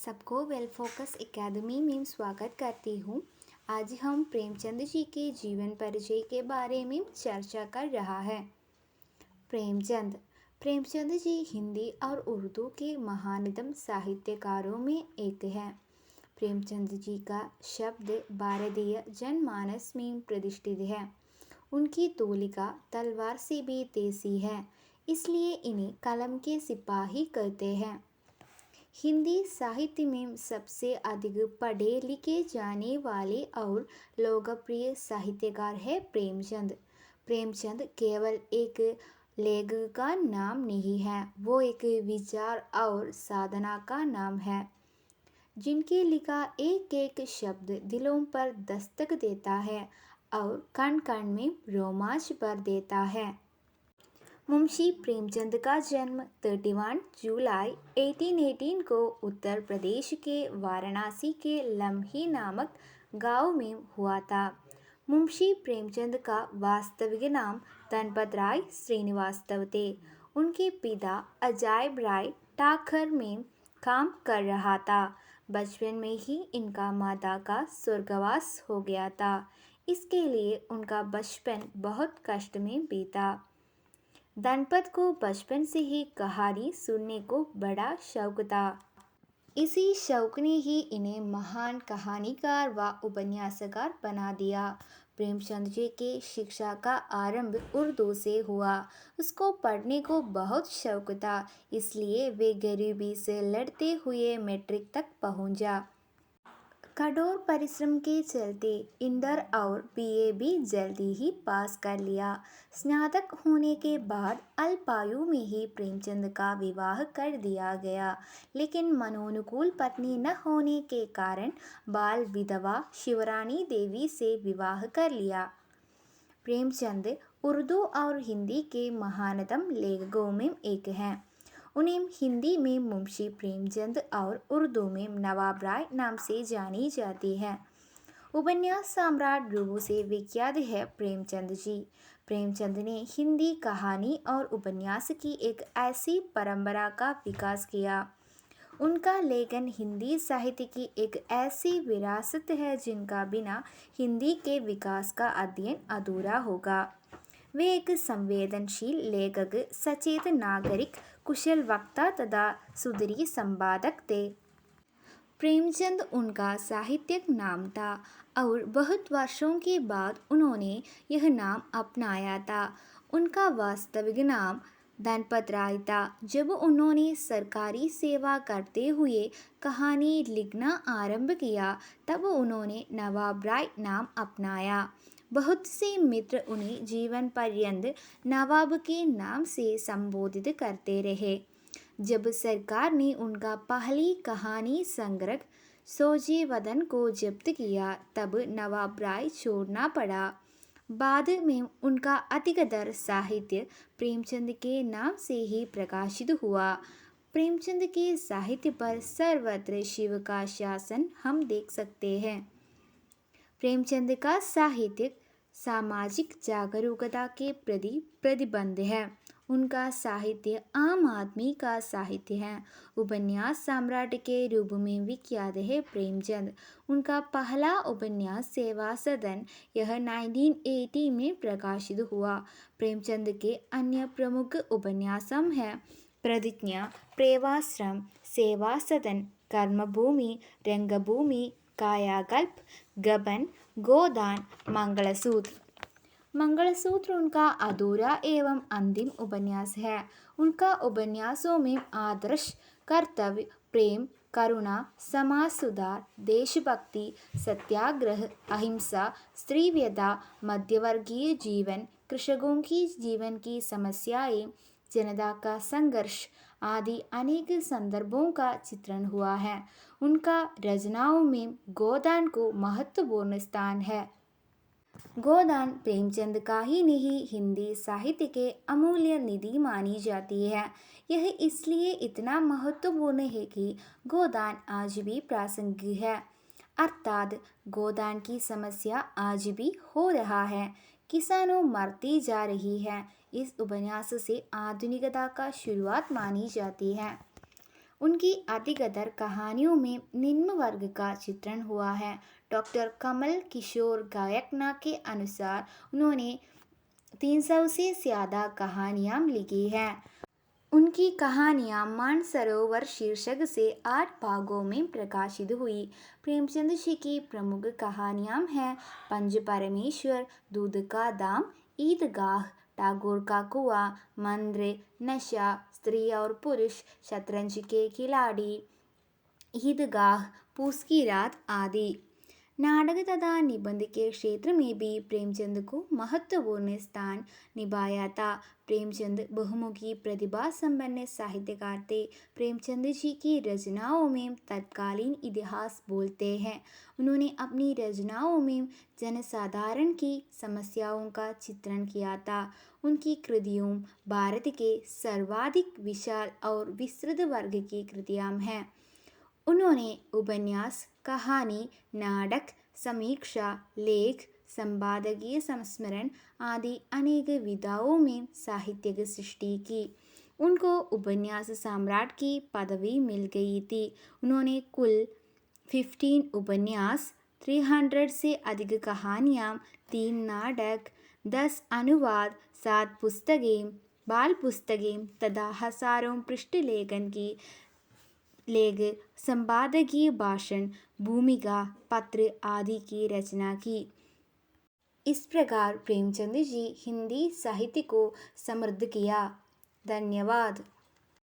सबको well focus academy में स्वागत करती हूँ। आज हम प्रेमचंद जी के जीवन परिचय के बारे में चर्चा कर रहा है। प्रेमचंद प्रेमचंद जी हिंदी और उर्दू के महानतम साहित्यकारों में एक हैं। प्रेमचंद जी का शब्द भारतीय जनमानस में प्रतिष्ठित है। उनकी तूलिका तलवार से भी तेजी है, इसलिए इन्हें कलम के सिपाही कहते हैं। हिंदी साहित्य में सबसे अधिक पढ़े लिखे जाने वाले और लोकप्रिय साहित्यकार है प्रेमचंद। प्रेमचंद केवल एक लेखक का नाम नहीं है, वो एक विचार और साधना का नाम है, जिनके लिखा एक एक शब्द दिलों पर दस्तक देता है और कण कण में रोमांच भर देता है। मुंशी प्रेमचंद का जन्म 31 जुलाई 1818 को उत्तर प्रदेश के वाराणसी के लम्ही नामक गांव में हुआ था। मुंशी प्रेमचंद का वास्तविक नाम धनपत राय श्रीनिवास्तव थे। उनके पिता अजायब राय डाकघर में काम कर रहा था। बचपन में ही इनका माता का स्वर्गवास हो गया था, इसके लिए उनका बचपन बहुत कष्ट में बीता। धनपत को बचपन से ही कहानी सुनने को बड़ा शौक था। इसी शौक ने ही इन्हें महान कहानीकार व उपन्यासकार बना दिया। प्रेमचंद जी के शिक्षा का आरंभ उर्दू से हुआ। उसको पढ़ने को बहुत शौक था, इसलिए वे गरीबी से लड़ते हुए मैट्रिक तक पहुंचा। कठोर परिश्रम के चलते इंटर और बीए भी जल्दी ही पास कर लिया। स्नातक होने के बाद अल्पायु में ही प्रेमचंद का विवाह कर दिया गया, लेकिन मनोनुकूल पत्नी न होने के कारण बाल विधवा शिवरानी देवी से विवाह कर लिया। प्रेमचंद उर्दू और हिंदी के महानतम लेखकों में एक हैं। उन्हें हिंदी में मुंशी प्रेमचंद और उर्दू में नवाब राय नाम से जानी जाती है। उपन्यास सम्राट रूप से विख्यात है प्रेमचंद जी। प्रेमचंद ने हिंदी कहानी और उपन्यास की एक ऐसी परंपरा का विकास किया। उनका लेखन हिंदी साहित्य की एक ऐसी विरासत है जिनका बिना हिंदी के विकास का अध्ययन अधूरा होगा। वे एक संवेदनशील लेखक, सचेत नागरिक, कुशल वक्ता तथा सुधरी संपादक थे। प्रेमचंद उनका साहित्यिक नाम था और बहुत वर्षों के बाद उन्होंने यह नाम अपनाया था। उनका वास्तविक नाम धनपत राय था। जब उन्होंने सरकारी सेवा करते हुए कहानी लिखना आरंभ किया, तब उन्होंने नवाब राय नाम अपनाया। बहुत से मित्र उन्हें जीवन पर्यंत नवाब के नाम से संबोधित करते रहे। जब सरकार ने उनका पहली कहानी संग्रह सोजे वतन को जब्त किया, तब नवाब राय छोड़ना पड़ा। बाद में उनका अधिकतर साहित्य प्रेमचंद के नाम से ही प्रकाशित हुआ। प्रेमचंद के साहित्य पर सर्वत्र शिव का शासन हम देख सकते हैं। प्रेमचंद का साहित्य सामाजिक जागरूकता के प्रति प्रतिबद्ध है। उनका साहित्य आम आदमी का साहित्य है। उपन्यास सम्राट के रूप में विख्यात है प्रेमचंद। उनका पहला उपन्यास सेवा सदन यह 1980 में प्रकाशित हुआ। प्रेमचंद के अन्य प्रमुख उपन्यासम हैं प्रतिज्ञा, प्रेमाश्रम, सेवा सदन, कर्मभूमि, रंगभूमि, कायाकल्प, गबन, गोदान, मंगलसूत्र। मंगलसूत्र उनका अधूरा एवं अंतिम उपन्यास है। उनका उपन्यासों में आदर्श, कर्तव्य, प्रेम, करुणा, समाज सुधार, देशभक्ति, सत्याग्रह, अहिंसा, स्त्रीव्यता, मध्यवर्गीय जीवन, कृषकों की जीवन की समस्याएं, जनता का संघर्ष आदि अनेक संदर्भों का चित्रण हुआ है। उनका रचनाओं में गोदान को महत्वपूर्ण स्थान है। गोदान प्रेमचंद का ही नहीं, हिंदी साहित्य के अमूल्य निधि मानी जाती है। यह इसलिए इतना महत्वपूर्ण है कि गोदान आज भी प्रासंगिक है, अर्थात गोदान की समस्या आज भी हो रहा है। किसानों मरती जा रही है। इस उपन्यास से आधुनिकता का शुरुआत मानी जाती है। उनकी अधिकतर कहानियों में निम्न वर्ग का चित्रण हुआ है। डॉक्टर कमल किशोर गायकना के अनुसार उन्होंने 300 से ज़्यादा कहानियाँ लिखी हैं। उनकी कहानियाँ मानसरोवर शीर्षक से 8 भागों में प्रकाशित हुई। प्रेमचंद जी की प्रमुख कहानियाँ हैं पंच परमेश्वर, दूध का दाम, ईदगाह, टागोर का कुआं, मंद्र, नशा, स्त्री और पुरुष, शतरंज के खिलाड़ी, ईदगाह, पूस की रात आदि। नाटक तथा निबंध के क्षेत्र में भी प्रेमचंद को महत्वपूर्ण स्थान निभाया था। प्रेमचंद बहुमुखी प्रतिभा संपन्न साहित्यकार थे। प्रेमचंद जी की रचनाओं में तत्कालीन इतिहास बोलते हैं। उन्होंने अपनी रचनाओं में जनसाधारण की समस्याओं का चित्रण किया था। उनकी कृतियों भारत के सर्वाधिक विशाल और विस्तृत वर्ग की कृतियाँ हैं। उन्होंने उपन्यास, कहानी, नाटक, समीक्षा, लेख, संपादकीय संस्मरण आदि अनेक विधाओं में साहित्यिक सृष्टि की। उनको उपन्यास सम्राट की पदवी मिल गई थी। उन्होंने कुल 15 उपन्यास, 300 से अधिक कहानियाँ, 3 नाटक, 10 अनुवाद, 7 पुस्तकें, बाल पुस्तकें तथा हजारों पृष्ठ लेखन की लेख, संपादकीय भाषण, भूमिका, पत्र आदि की रचना की। इस प्रकार प्रेमचंद जी हिंदी साहित्य को समृद्ध किया। धन्यवाद।